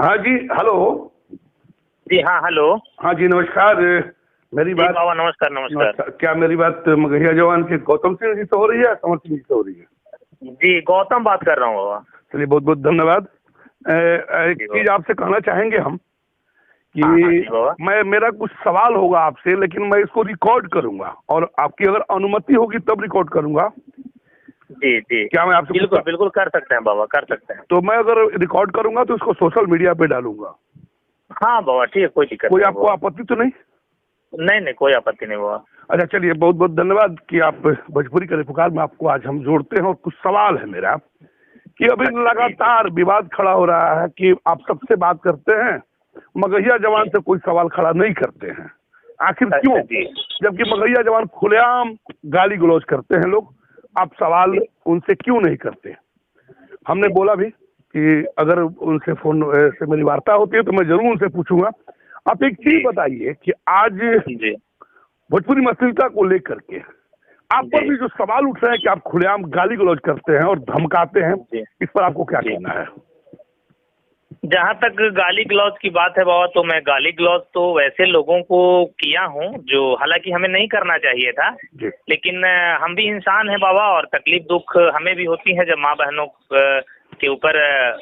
हाँ जी, हेलो। जी हाँ, हेलो। हाँ जी, नमस्कार। मेरी जी बात बाबा, नमस्कार नमस्कार। क्या मेरी बात मगहिया जवान के गौतम सिंह जी से हो रही है या कंवर सिंह जी से हो रही है? जी, गौतम बात कर रहा हूँ बाबा। चलिए, बहुत बहुत धन्यवाद। एक जी चीज बाबा। आपसे कहना चाहेंगे हम कि हाँ हाँ, जी बाबा। मेरा कुछ सवाल होगा आपसे, लेकिन मैं इसको रिकॉर्ड करूंगा और आपकी अगर अनुमति होगी तब रिकॉर्ड करूंगा। जी जी, क्या मैं आपसे बिल्कुल बिल्कुल कर सकते हैं बाबा, कर सकते हैं। तो मैं अगर रिकॉर्ड करूंगा तो इसको सोशल मीडिया पे डालूंगा। हाँ बाबा, ठीक है, कोई दिक्कत कोई नहीं आपको बाबा। आपत्ति तो नहीं? नहीं नहीं, कोई आपत्ति नहीं बाबा। अच्छा, चलिए, बहुत बहुत धन्यवाद कि आप भोजपुरी के रिपोर्टर में आपको आज हम जोड़ते हैं। और कुछ सवाल है मेरा कि अभी अच्छा, लगातार विवाद खड़ा हो रहा है कि आप सबसे बात करते हैं, मगहिया जवान से कोई सवाल खड़ा नहीं करते हैं। आखिर क्यों? जी। जबकि मगहिया जवान खुलेआम गाली गलौज करते हैं लोग, आप सवाल उनसे क्यों नहीं करते? हमने बोला भी कि अगर उनसे फोन से मेरी वार्ता होती है तो मैं जरूर उनसे पूछूंगा। आप एक चीज बताइए कि आज जी भोजपुरी अश्लीलता को लेकर के आप पर भी जो सवाल उठ रहे हैं कि आप खुलेआम गाली गलौज करते हैं और धमकाते हैं, जी इस पर आपको क्या जी। कहना है? जहाँ तक गाली गलौज की बात है बाबा, तो मैं गाली गलौज तो वैसे लोगों को किया हूँ जो हालांकि हमें नहीं करना चाहिए था, जी लेकिन हम भी इंसान हैं बाबा, और तकलीफ दुख हमें भी होती है जब माँ बहनों के ऊपर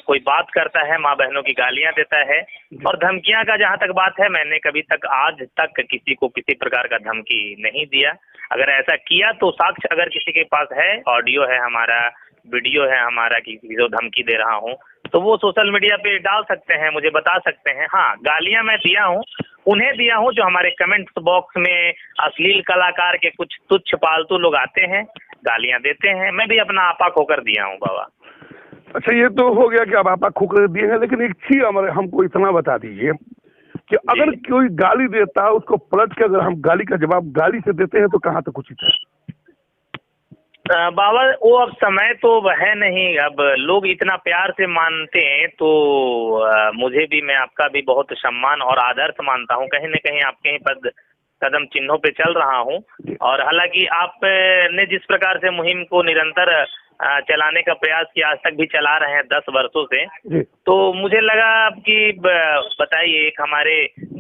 कोई बात करता है, माँ बहनों की गालियाँ देता है। और धमकियाँ का जहाँ तक बात है, मैंने कभी तक आज तक किसी को किसी प्रकार का धमकी नहीं दिया। अगर ऐसा किया तो साक्ष्य अगर किसी के पास है, ऑडियो है हमारा, वीडियो है हमारा कि किसी को धमकी दे रहा हूँ, तो वो सोशल मीडिया पे डाल सकते हैं, मुझे बता सकते हैं। हाँ, गालियां मैं दिया हूँ, उन्हें दिया हूँ जो हमारे कमेंट्स बॉक्स में अश्लील कलाकार के कुछ तुच्छ पालतू लोग आते हैं, गालियां देते हैं, मैं भी अपना आपा खोकर दिया हूँ बाबा। अच्छा, ये तो हो गया कि आप आपा खोकर दिए हैं, लेकिन एक चीज हमको इतना बता दीजिए कि अगर कोई गाली देता है उसको पलट के अगर हम गाली का जवाब गाली से देते हैं तो कहाँ तक उचित है? बाबा, वो अब समय तो वह नहीं, अब लोग इतना प्यार से मानते हैं, तो मुझे भी, मैं आपका भी बहुत सम्मान और आदर से मानता हूँ, कहीं न कहीं आपके ही पद कदम चिन्हों पे चल रहा हूँ। और हालांकि आप ने जिस प्रकार से मुहिम को निरंतर चलाने का प्रयास किया, आज तक भी चला रहे हैं 10 वर्षों से, तो मुझे लगा कि बताइए, एक हमारे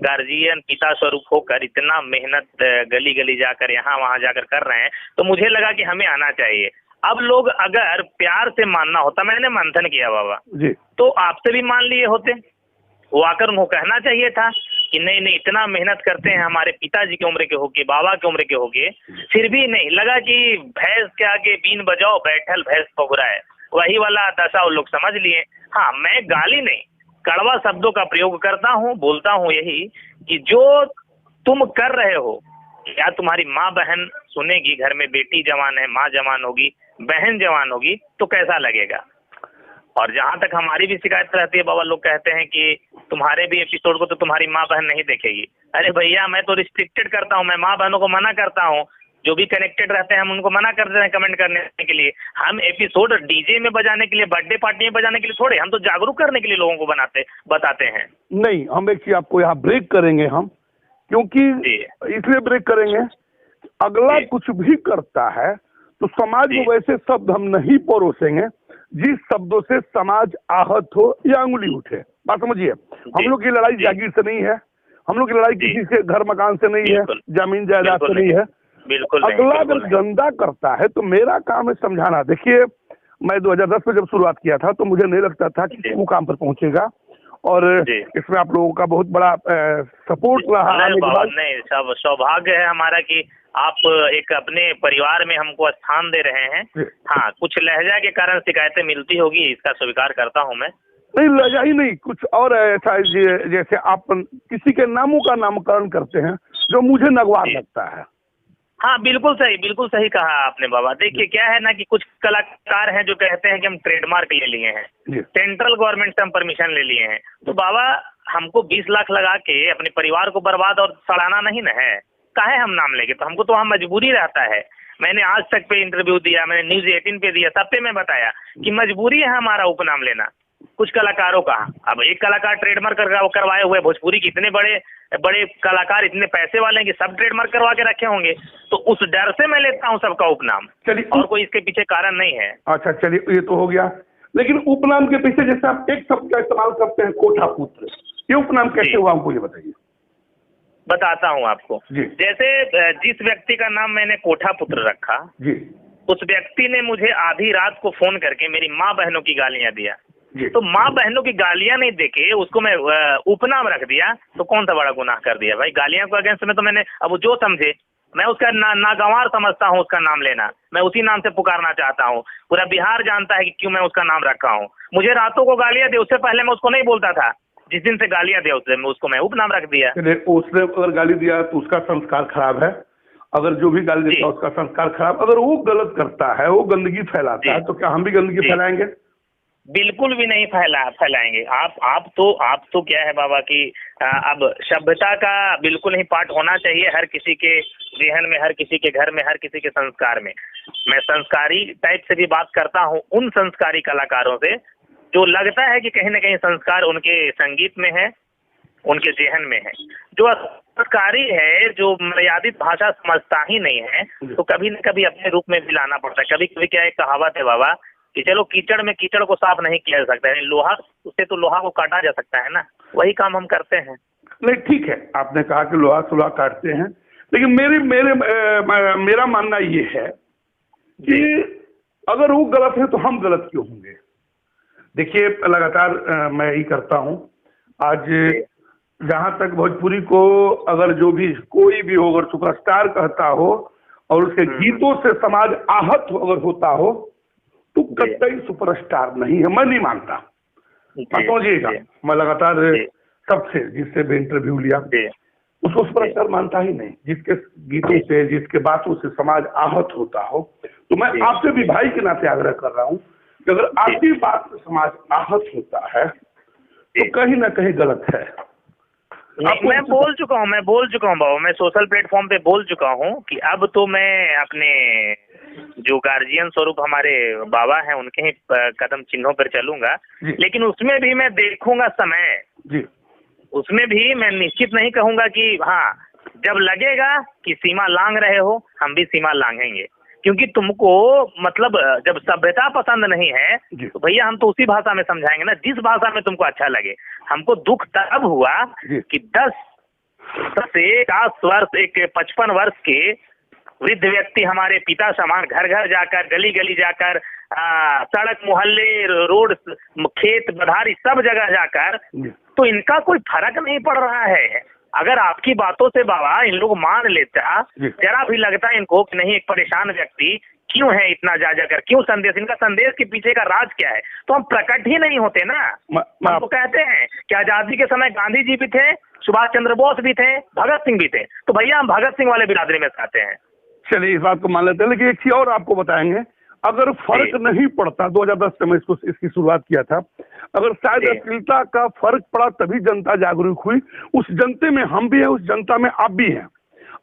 गार्जियन पिता स्वरूप होकर इतना मेहनत गली गली जाकर यहाँ वहाँ जाकर कर रहे हैं, तो मुझे लगा कि हमें आना चाहिए। अब लोग अगर प्यार से मानना होता, मैंने मंथन किया बाबा, तो आपसे भी मान लिए होते, वो आकर उनको कहना चाहिए था कि नहीं नहीं, इतना मेहनत करते हैं, हमारे पिताजी की उम्र के होके, बाबा की उम्र के होके, फिर भी नहीं, लगा कि भैंस के आगे बीन बजाओ, बैठल भैंस पगुराए, वही वाला दशा वो लोग समझ लिए। हाँ, मैं गाली नहीं, कड़वा शब्दों का प्रयोग करता हूँ, बोलता हूँ यही कि जो तुम कर रहे हो, क्या तुम्हारी माँ बहन सुनेगी? घर में बेटी जवान है, माँ जवान होगी, बहन जवान होगी, तो कैसा लगेगा? और जहाँ तक हमारी भी शिकायत रहती है बाबा, लोग कहते हैं कि तुम्हारे भी एपिसोड को तो तुम्हारी माँ बहन नहीं देखेगी। अरे भैया, मैं तो रिस्ट्रिक्टेड करता हूँ, मैं माँ बहनों को मना करता हूँ, जो भी कनेक्टेड रहते हैं हम उनको मना करते हैं कमेंट करने के लिए। हम एपिसोड डीजे में बजाने के लिए, बर्थडे पार्टी में बजाने के लिए थोड़े, हम तो जागरूक करने के लिए लोगों को बताते हैं। नहीं, हम एक चीज आपको यहाँ ब्रेक करेंगे हम, क्योंकि इसलिए ब्रेक करेंगे, अगला कुछ भी करता है तो समाज में वैसे शब्द हम नहीं परोसेंगे जिस शब्दों से समाज आहत हो या अंगुली उठे। बात समझिए, हम लोग की लड़ाई जागीर से नहीं है, हम लोग की लड़ाई किसी के घर मकान से नहीं है, जमीन जायदाद से नहीं है। अगला अगर गंदा करता है तो मेरा काम है समझाना। देखिए, मैं 2010 में जब शुरुआत किया था तो मुझे नहीं लगता था कि वो काम पर पहुंचेगा, और इसमें आप लोगों का बहुत बड़ा सपोर्ट रहा। नहीं, सब सौभाग्य है हमारा कि आप एक अपने परिवार में हमको स्थान दे रहे हैं। हाँ, कुछ लहजा के कारण शिकायतें मिलती होगी, इसका स्वीकार करता हूँ मैं। नहीं, लहजा ही नहीं, कुछ और ऐसा जैसे आप किसी के नामों का नामकरण करते हैं जो मुझे नगवार लगता है। हाँ, बिल्कुल सही कहा आपने बाबा। देखिए, क्या है ना कि कुछ कलाकार हैं जो कहते हैं कि हम ट्रेडमार्क ले लिए हैं, सेंट्रल गवर्नमेंट से हम परमिशन ले लिए हैं, तो बाबा हमको 20 लाख लगा के अपने परिवार को बर्बाद और सड़ाना नहीं ना है, काहे हम नाम लेंगे? तो हमको तो वहाँ मजबूरी रहता है। मैंने आज तक पे इंटरव्यू दिया, मैंने न्यूज 18 पे दिया, सब पे मैं बताया कि मजबूरी है हमारा उपनाम लेना कुछ कलाकारों का। अब एक कलाकार ट्रेडमार्क करवाए हुए, भोजपुरी के इतने बड़े बड़े कलाकार इतने पैसे वाले हैं कि सब ट्रेडमार्क करवा के रखे होंगे, तो उस डर से मैं लेता हूँ सबका उपनाम, और कोई इसके पीछे कारण नहीं है। अच्छा, चलिए, ये तो हो गया। लेकिन उपनाम के पीछे जैसे आप एक शब्द का इस्तेमाल करते हैं कोठा पुत्र, ये उपनाम कैसे हुआ हमको ये बताइए। बताता हूँ आपको। जी। जैसे जिस व्यक्ति का नाम मैंने कोठा पुत्र रखा जी, उस व्यक्ति ने मुझे आधी रात को फोन करके मेरी माँ बहनों की गालियां दिया, तो माँ बहनों की गालियां नहीं देके उसको मैं उपनाम रख दिया, तो कौन सा बड़ा गुनाह कर दिया भाई। गालियां को अगेंस्ट में तो मैंने, अब जो समझे, मैं उसका नागवार समझता हूँ उसका नाम लेना, मैं उसी नाम से पुकारना चाहता हूँ। पूरा बिहार जानता है कि क्यों मैं उसका नाम रखा हूँ। मुझे रातों को गालियां दे, उससे पहले मैं उसको नहीं बोलता था, जिस दिन से गालियां दे उसको मैं उपनाम रख दिया। उसने अगर गाली दिया तो उसका संस्कार खराब है, अगर जो भी गाली देता है उसका संस्कार खराब। अगर वो गलत करता है, वो गंदगी फैलाता है, तो क्या हम भी गंदगी फैलाएंगे? बिल्कुल भी नहीं फैलाएंगे। आप तो क्या है बाबा कि अब सभ्यता का बिल्कुल ही पाठ होना चाहिए हर किसी के जेहन में, हर किसी के घर में, हर किसी के संस्कार में। मैं संस्कारी टाइप से भी बात करता हूँ उन संस्कारी कलाकारों से जो लगता है कि कहीं ना कहीं संस्कार उनके संगीत में है, उनके जेहन में है। जो संस्कारी है, जो मर्यादित भाषा समझता ही नहीं है, तो कभी न कभी अपने रूप में भी लाना पड़ता है। कभी कभी क्या एक कहावत है बाबा कि चलो कीचड़ में कीचड़ को साफ नहीं किया जा सकता है, लोहा उससे तो लोहा को काटा जा सकता है ना, वही काम हम करते हैं। नहीं ठीक है, आपने कहा कि लोहा से लोहा काटते हैं, लेकिन मेरा मानना ये है कि अगर वो गलत है तो हम गलत क्यों होंगे। देखिए लगातार मैं यही करता हूँ। आज जहाँ तक भोजपुरी को अगर जो भी कोई भी हो, अगर सुपरस्टार कहता हो और उसके गीतों से समाज आहत अगर होता हो तो कतई सुपरस्टार नहीं है, मैं नहीं मानता। समझिएगा, मैं लगातार सबसे जिससे भी इंटरव्यू लिया उसको सुपरस्टार मानता ही नहीं। जिसके गीतों से, जिसके बातों से समाज आहत होता हो, तो मैं आपसे भी भाई के नाते आग्रह कर रहा हूँ कि अगर आपकी बात से समाज आहत होता है तो कहीं ना कहीं गलत है। मैं बोल चुका हूँ बाबा, मैं सोशल प्लेटफॉर्म पे बोल चुका हूँ कि अब तो मैं अपने जो गार्जियन स्वरूप हमारे बाबा हैं उनके ही कदम चिन्हों पर चलूंगा, लेकिन उसमें भी मैं देखूंगा समय जी। उसमें भी मैं निश्चित नहीं कहूंगा कि हाँ, जब लगेगा कि सीमा लांघ रहे हो हम भी सीमा लांघेंगे, क्योंकि तुमको मतलब जब सभ्यता पसंद नहीं है तो भैया हम तो उसी भाषा में समझाएंगे ना जिस भाषा में तुमको अच्छा लगे। हमको दुख तब हुआ कि 10 से 10 वर्ष एक 55 वर्ष के वृद्ध व्यक्ति हमारे पिता समान घर घर जाकर, गली गली जाकर, सड़क मोहल्ले, रोड, खेत बधारी सब जगह जाकर, तो इनका कोई फर्क नहीं पड़ रहा है। अगर आपकी बातों से बाबा इन लोग मान लेता, जरा भी लगता इनको कि नहीं एक परेशान व्यक्ति क्यों है इतना जा जाकर, क्यों संदेश, इनका संदेश के पीछे का राज क्या है, तो हम प्रकट ही नहीं होते ना। हम तो कहते हैं कि आजादी के समय गांधी जी भी थे, सुभाष चंद्र बोस भी थे, भगत सिंह भी थे, तो भैया हम भगत सिंह वाले बिरादरी में से आते हैं। चलिए इस बात को मान लेते हैं, लेकिन एक चीज और आपको बताएंगे, अगर फर्क नहीं पड़ता, 2010 से मैं इसकी शुरुआत किया था, अगर शायद अश्लीलता का फर्क पड़ा तभी जनता जागरूक हुई, उस जनते में हम भी हैं, उस जनता में आप भी हैं।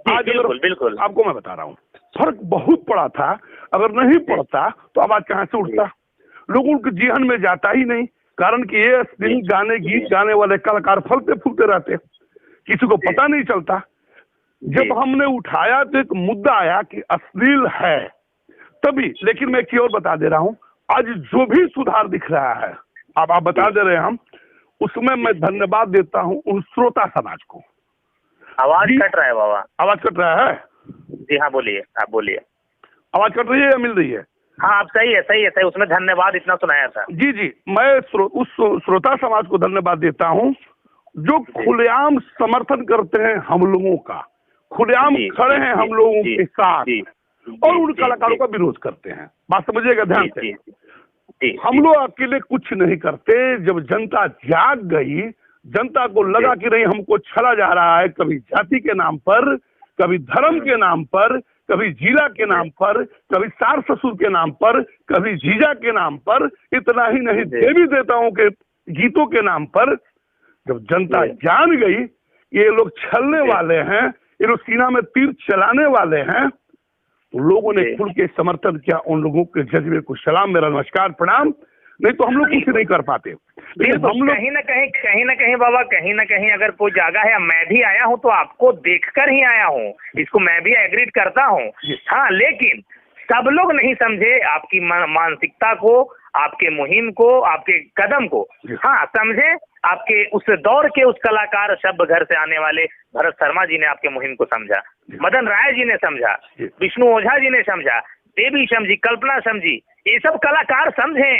आज बिल्कुल आपको मैं बता रहा हूँ फर्क बहुत पड़ा था, अगर नहीं पड़ता तो आवाज कहाँ से उठता, लोगों के जीवन में जाता ही नहीं। कारण कि ये अश्लील गाने, गीत गाने वाले कलाकार फलते फूलते रहते, किसी को पता नहीं चलता। जब हमने उठाया तो एक मुद्दा आया कि अश्लील है तभी। लेकिन मैं एक चीज और बता दे रहा हूँ, आज जो भी सुधार दिख रहा है, अब आप बता दे रहे हैं हम, उसमें मैं धन्यवाद देता हूँ उन श्रोता समाज को। आवाज कट रहा है बाबा, आवाज कट रहा है? जी हाँ बोलिए, आप बोलिए। आवाज कट रही है या मिल रही है? हाँ आप सही है, उसमें धन्यवाद इतना सुनाया था। जी, मैं उस श्रोता समाज को धन्यवाद देता हूँ जो खुलेआम समर्थन करते हैं हम लोगों का, खुलेआम खड़े हैं हम लोगों के साथ और उन कलाकारों का विरोध करते हैं। बात समझिएगा ध्यान से। हम लोग अकेले कुछ नहीं करते। जब जनता जाग गई, जनता को लगा कि नहीं हमको छला जा रहा है, कभी जाति के नाम पर, कभी धर्म के नाम पर, कभी जिला के नाम पर, कभी सास ससुर के नाम पर, कभी जीजा के नाम पर, इतना ही नहीं देवी देवताओं के गीतों के नाम पर, जब जनता जान गई ये लोग छलने वाले हैं, ये लोग सीना में तीर चलाने वाले हैं, तो लोगों ने खुल के समर्थन किया। उन लोगों के जज्बे को सलाम, मेरा नमस्कार, प्रणाम। नहीं तो हम लोग कुछ नहीं कर पाते। लेकिन हम लोग कहीं ना कहीं बाबा, कहीं ना कहीं अगर कोई जगह है, मैं भी आया हूँ तो आपको देखकर ही आया हूँ, इसको मैं भी एग्रीड करता हूँ। हाँ, लेकिन सब लोग नहीं समझे आपकी मानसिकता को, आपके मुहिम को, आपके कदम को हाँ समझे, आपके उस दौर के उस कलाकार शब्द घर से आने वाले भरत शर्मा जी ने आपके मुहिम को समझा, मदन राय जी ने समझा, विष्णु ओझा जी ने समझा, देवी समझी, कल्पना समझी, ये सब कलाकार समझे,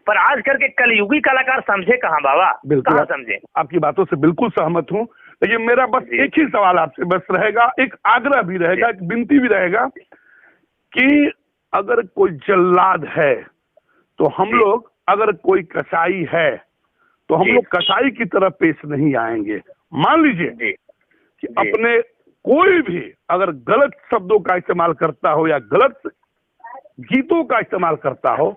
पर आज करके कलयुगी कलाकार समझे कहाँ बाबा, कहाँ समझे। आपकी बातों से बिल्कुल सहमत हूँ। लेकिन मेरा बस एक ही सवाल आपसे बस रहेगा, एक आग्रह भी रहेगा, एक विनती भी रहेगा कि अगर कोई जल्लाद है तो हम लोग, अगर कोई कसाई है तो हम लोग कसाई की तरफ पेश नहीं आएंगे। मान लीजिए कि अपने कोई भी अगर गलत शब्दों का इस्तेमाल करता हो या गलत गीतों का इस्तेमाल करता हो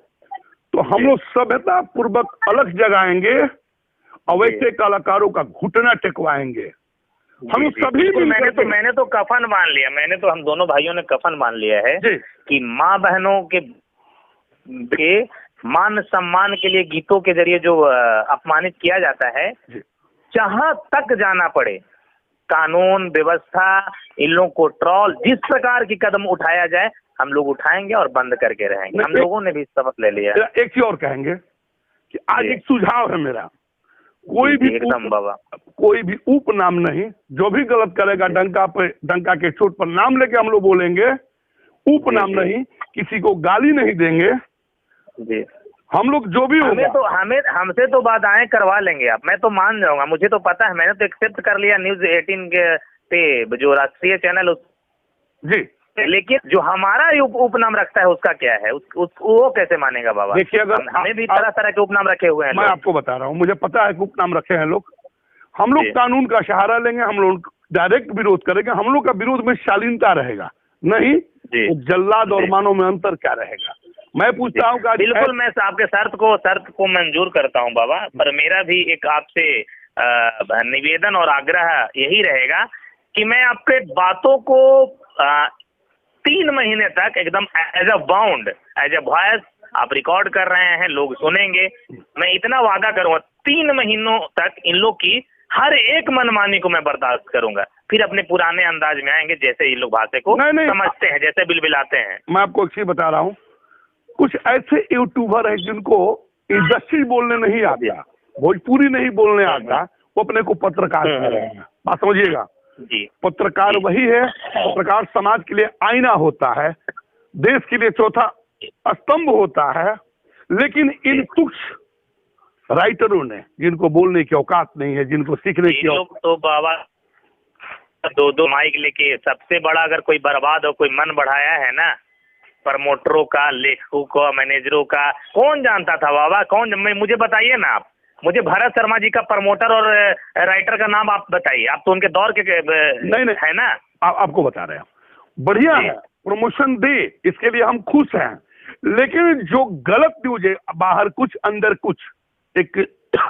तो हम लोग सभ्यता पूर्वक अलग जगाएंगे और वैसे कलाकारों का घुटना टेकवाएंगे। हम सभी मैंने तो कफन मान लिया, हम दोनों भाइयों ने कफन मान लिया है कि माँ बहनों के मान सम्मान के लिए गीतों के जरिए जो अपमानित किया जाता है, जहां तक जाना पड़े कानून व्यवस्था इन लोगों को ट्रोल, जिस प्रकार की कदम उठाया जाए हम लोग उठाएंगे और बंद करके रहेंगे। हम लोगों ने भी शपथ ले लिया। एक चीज और कहेंगे कि आज एक सुझाव है मेरा, कोई भी उपनाम नहीं, जो भी गलत करेगा डंका के चोट पर नाम लेके हम लोग बोलेंगे, उपनाम नहीं, किसी को गाली नहीं देंगे जी। हम लोग जो भी हमसे तो बाधाएं करवा लेंगे आप, मैं तो मान जाऊंगा, मुझे तो पता है, मैंने तो एक्सेप्ट कर लिया न्यूज 18 के पे जो राष्ट्रीय चैनल जी। लेकिन जो हमारा उपनाम रखता है उसका क्या है, वो कैसे मानेगा बाबा। देखिए अगर हमें भी तरह तरह के उपनाम रखे हुए हैं। मैं आपको बता रहा हूँ, मुझे पता है कि उपनाम रखे हैं लोग। हम लोग कानून का सहारा लेंगे, हम लोग डायरेक्ट विरोध करेंगे, हम लोग का विरोध में शालीनता रहेगा, नहीं तो जल्लाद और मानव में अंतर क्या रहेगा। मैं पूछता हूँ बिल्कुल, मैं आपके शर्त को मंजूर करता हूँ बाबा, पर मेरा भी एक आपसे निवेदन और आग्रह यही रहेगा कि मैं आपके बातों को 3 महीने तक एकदम as a bound, as a voice आप रिकॉर्ड कर रहे हैं, लोग सुनेंगे। मैं इतना वादा करूंगा 3 महीनों तक इन लोग की हर एक मनमानी को मैं बर्दाश्त करूंगा, फिर अपने पुराने अंदाज में आएंगे जैसे ये लोग भाषा को समझते हैं, जैसे बिलबिलाते हैं। मैं आपको एक चीज बता रहा हूँ, कुछ ऐसे यूट्यूबर है जिनको इंडस्ट्री बोलने नहीं आता, भोजपुरी नहीं बोलने आता, वो अपने को पत्रकार कह रहे हैं। बात समझिएगा जी। पत्रकार वही है, पत्रकार समाज के लिए आईना होता है, देश के लिए चौथा स्तंभ होता है। लेकिन इन कुछ राइटरों ने, जिनको बोलने की औकात नहीं है, जिनको सीखने की लोग तो बाबा 2-2 माइक लेके, सबसे बड़ा अगर कोई बर्बाद हो, कोई मन बढ़ाया है ना प्रमोटरों का, लेखकों का, मैनेजरों का, कौन जानता था बाबा, कौन, मुझे बताइए ना आप, मुझे भरत शर्मा जी का प्रमोटर और राइटर का नाम आप बताइए, आप तो उनके दौर के नहीं है ना। आपको बता रहे हैं, बढ़िया है, प्रमोशन दे, इसके लिए हम खुश हैं। लेकिन जो गलत न्यूज है, बाहर कुछ अंदर कुछ, एक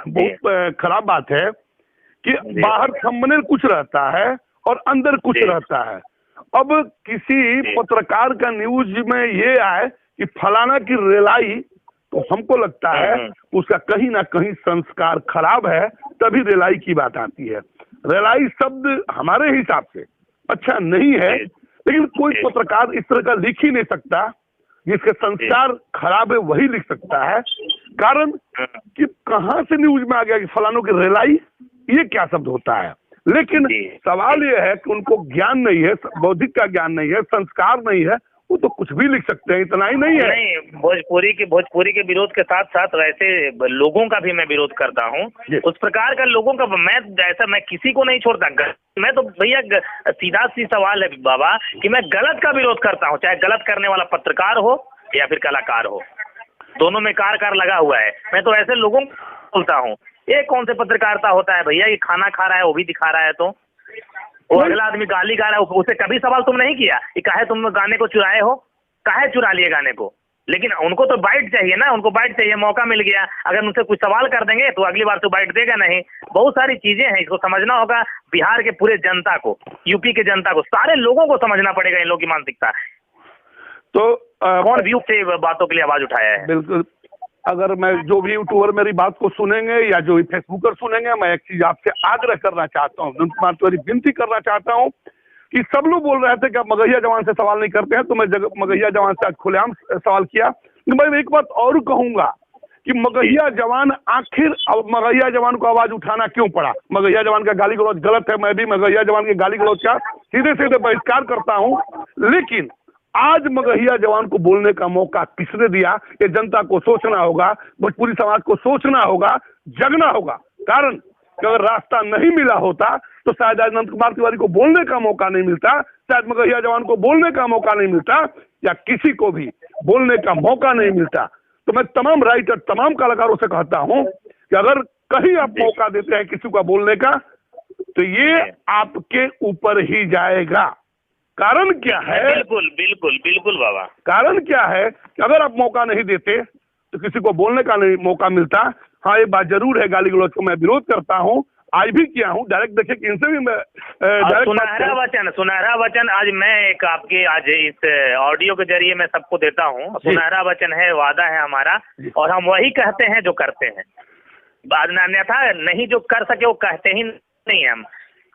बहुत खराब बात है कि बाहर थंबनेल कुछ रहता है और अंदर कुछ रहता है। अब किसी पत्रकार का न्यूज में ये आए कि फलाना की रेलाई, तो हमको लगता है उसका कहीं ना कहीं संस्कार खराब है, तभी रेलाई की बात आती है। रेलाई शब्द हमारे हिसाब से अच्छा नहीं है, लेकिन कोई पत्रकार इस तरह का लिख ही नहीं सकता, जिसके संस्कार खराब है वही लिख सकता है। कारण कि कहां से न्यूज में आ गया कि फलानों की रेलाई, ये क्या शब्द होता है। लेकिन सवाल ये है कि उनको ज्ञान नहीं है, बौद्धिक का ज्ञान नहीं है, संस्कार नहीं है, वो तो कुछ भी लिख सकते हैं, इतना ही नहीं है। नहीं, भोजपुरी के विरोध के साथ साथ वैसे लोगों का भी मैं विरोध करता हूँ, उस प्रकार का लोगों का। मैं किसी को नहीं छोड़ता, मैं तो भैया सीधा सी सवाल है बाबा कि मैं गलत का विरोध करता हूँ, चाहे गलत करने वाला पत्रकार हो या फिर कलाकार हो, दोनों में कार लगा हुआ है। मैं तो ऐसे लोगों को बोलता हूँ, ये कौन से पत्रकारिता होता है भैया, ये खाना खा रहा है वो भी दिखा रहा है, तो वो अगला आदमी गाली गा रहा है, उसे कभी सवाल तुम नहीं किया कि काहे तुम गाने को चुराए हो, काहे चुरा लिए गाने को। लेकिन उनको तो बाइट चाहिए ना, उनको बाइट चाहिए, मौका मिल गया, अगर उनसे कुछ सवाल कर देंगे तो अगली बार तो बाइट देगा नहीं। बहुत सारी चीजें हैं, इसको समझना होगा बिहार के पूरे जनता को, यूपी के जनता को, सारे लोगों को समझना पड़ेगा इन लोगों की मानसिकता। तो कौन व्यू से बातों के लिए आवाज उठाया है। बिल्कुल, अगर मैं जो भी यूट्यूबर मेरी बात को सुनेंगे या जो भी फेसबुकर सुनेंगे, मैं एक चीज आपसे आग्रह करना चाहता हूँ, विनती करना चाहता हूँ कि सब लोग बोल रहे थे कि आप मगहिया जवान से सवाल नहीं करते हैं, तो मैं मगहिया जवान से आज खुलेआम सवाल किया। मैं एक बात और कहूंगा कि मगहिया जवान आखिर अब मगहिया जवान को आवाज उठाना क्यों पड़ा। मगहिया जवान का गाली गलौज गलत है, मैं भी मगहिया जवान के गाली गलौज का सीधे सीधे बहिष्कार करता हूं, लेकिन आज मगहिया जवान को बोलने का मौका किसने दिया, ये जनता को सोचना होगा, भोजपुरी समाज को सोचना होगा, जगना होगा। कारण कि अगर रास्ता नहीं मिला होता तो शायद आज नंद कुमार तिवारी को बोलने का मौका नहीं मिलता, शायद मगहिया जवान को बोलने का मौका नहीं मिलता, या किसी को भी बोलने का मौका नहीं मिलता। तो मैं तमाम राइटर, तमाम कलाकारों से कहता हूं कि अगर कहीं आप मौका देते हैं किसी को बोलने का, तो ये आपके ऊपर ही जाएगा। कारण क्या है? बिल्कुल बिल्कुल बिल्कुल बाबा। कारण क्या है कि अगर आप मौका नहीं देते तो किसी को बोलने का नहीं मौका मिलता। हाँ, ये बात जरूर है, गाली गलौज को मैं विरोध करता हूँ, आज भी किया हूँ, डायरेक्ट देखिए कि इनसे भी मैं सुनहरा वचन आज मैं एक आपके आज इस ऑडियो के जरिए मैं सबको देता हूँ। सुनहरा वचन है, वादा है हमारा, और हम वही कहते हैं जो करते हैं। अन्यथा नहीं जो कर सके वो कहते ही नहीं। हम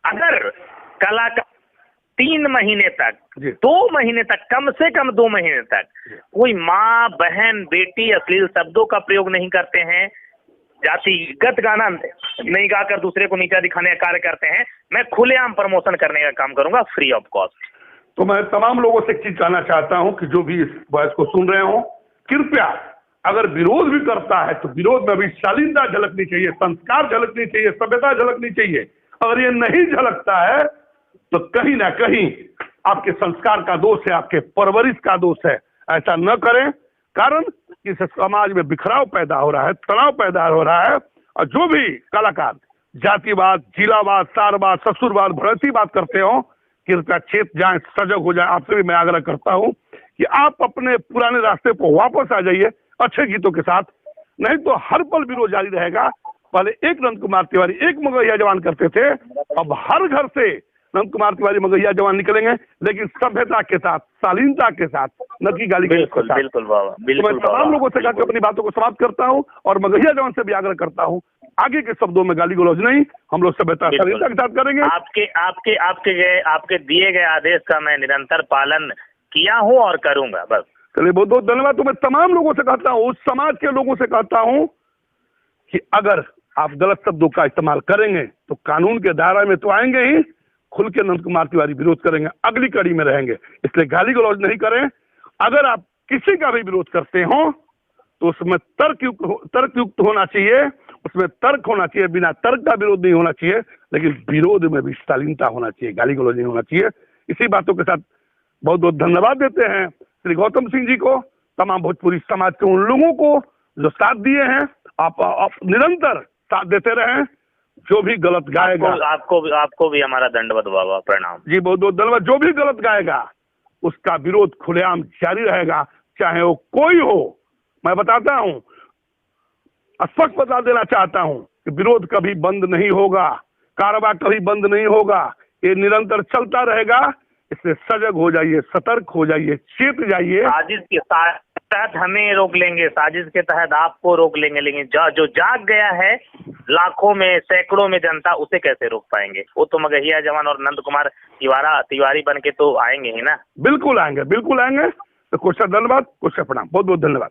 अगर कलाकार 3 महीने तक, 2 महीने तक, कम से कम 2 महीने तक कोई माँ, बहन, बेटी अश्लील शब्दों का प्रयोग नहीं करते हैं, जातिगत गाना नहीं गाकर दूसरे को नीचा दिखाने का कार्य करते हैं, मैं खुलेआम प्रमोशन करने का काम करूंगा फ्री ऑफ कॉस्ट। तो मैं तमाम लोगों से एक चीज कहना चाहता हूं कि जो भी इस वॉइस को सुन रहे हो, कृपया अगर विरोध भी करता है तो विरोध में भी शालीनता झलकनी चाहिए, संस्कार झलकनी चाहिए, सभ्यता झलकनी चाहिए। अगर ये नहीं झलकता है तो कहीं ना कहीं आपके संस्कार का दोष है, आपके परवरिश का दोष है। ऐसा न करें, कारण इस समाज में बिखराव पैदा हो रहा है, तनाव पैदा हो रहा है, और जो भी कलाकार जातिवाद, जिलावाद, सारवाद, ससुरवाद, भ्रांतिवाद करते हो, कृपया चेत जाएं, सजग हो जाएं। आपसे भी मैं आग्रह करता हूं कि आप अपने पुराने रास्ते पर वापस आ जाइए अच्छे गीतों के साथ, नहीं तो हर पल विरोध जारी रहेगा। पहले एक नंद कुमार तिवारी, एक मगहिया जवान करते थे, अब हर घर से नंद कुमार तिवारी मगहिया जवान निकलेंगे, लेकिन सभ्यता के साथ, शालीनता के साथ, न कि गाली के साथ। बिल्कुल बाबा, बिल्कुल। मैं तमाम लोगों से कहकर अपनी बातों को समाप्त करता हूं और मगहिया जवान से भी आग्रह करता हूं, आगे के शब्दों में गाली गलौज नहीं, हम लोग सभ्यता शालीनता के साथ करेंगे। आपके दिए गए आदेश का मैं निरंतर पालन किया हूँ और करूंगा। बस चलिए, बहुत बहुत धन्यवाद। तो मैं तमाम लोगों से कहता हूँ, उस समाज के लोगों से कहता हूँ कि अगर आप गलत शब्दों का इस्तेमाल करेंगे तो कानून के दायरे में तो आएंगे ही, खुल के नंद कुमार तिवारी विरोध करेंगे, अगली कड़ी में रहेंगे। इसलिए गाली गलौज नहीं करें। अगर आप किसी का भी विरोध करते हो तो उसमें तर्कयुक्त होना चाहिए, उसमें तर्क होना चाहिए, बिना तर्क का विरोध नहीं होना चाहिए, लेकिन विरोध में भी शालीनता होना चाहिए, गाली गलौज नहीं होना चाहिए। इसी बातों के साथ बहुत बहुत धन्यवाद देते हैं श्री गौतम सिंह जी को, तमाम भोजपुरी समाज के उन लोगों को जो साथ दिए हैं। आप निरंतर साथ देते रहें। जो भी गलत गाएगा, आपको भी हमारा दंडवत बाबा प्रणाम जी, बहुत बहुत धन्यवाद। जो भी गलत गाएगा उसका विरोध खुलेआम जारी रहेगा, चाहे वो कोई हो। मैं बताता हूं, स्पष्ट बता देना चाहता हूं कि विरोध कभी बंद नहीं होगा, कार्रवाई कभी बंद नहीं होगा, ये निरंतर चलता रहेगा। इसलिए सजग हो जाइए, सतर्क हो जाइए, चेत जाइए। साजिश के तहत हमें रोक लेंगे, साजिश के तहत आपको रोक लेंगे, लेकिन जो जाग गया है लाखों में, सैकड़ों में जनता, उसे कैसे रोक पाएंगे? वो तो मगहिया जवान और नंद कुमार तिवारी बन के तो आएंगे ही ना। बिल्कुल आएंगे, बिल्कुल आएंगे। तो कुछ धन्यवाद, कुछ प्रणाम, बहुत बहुत धन्यवाद।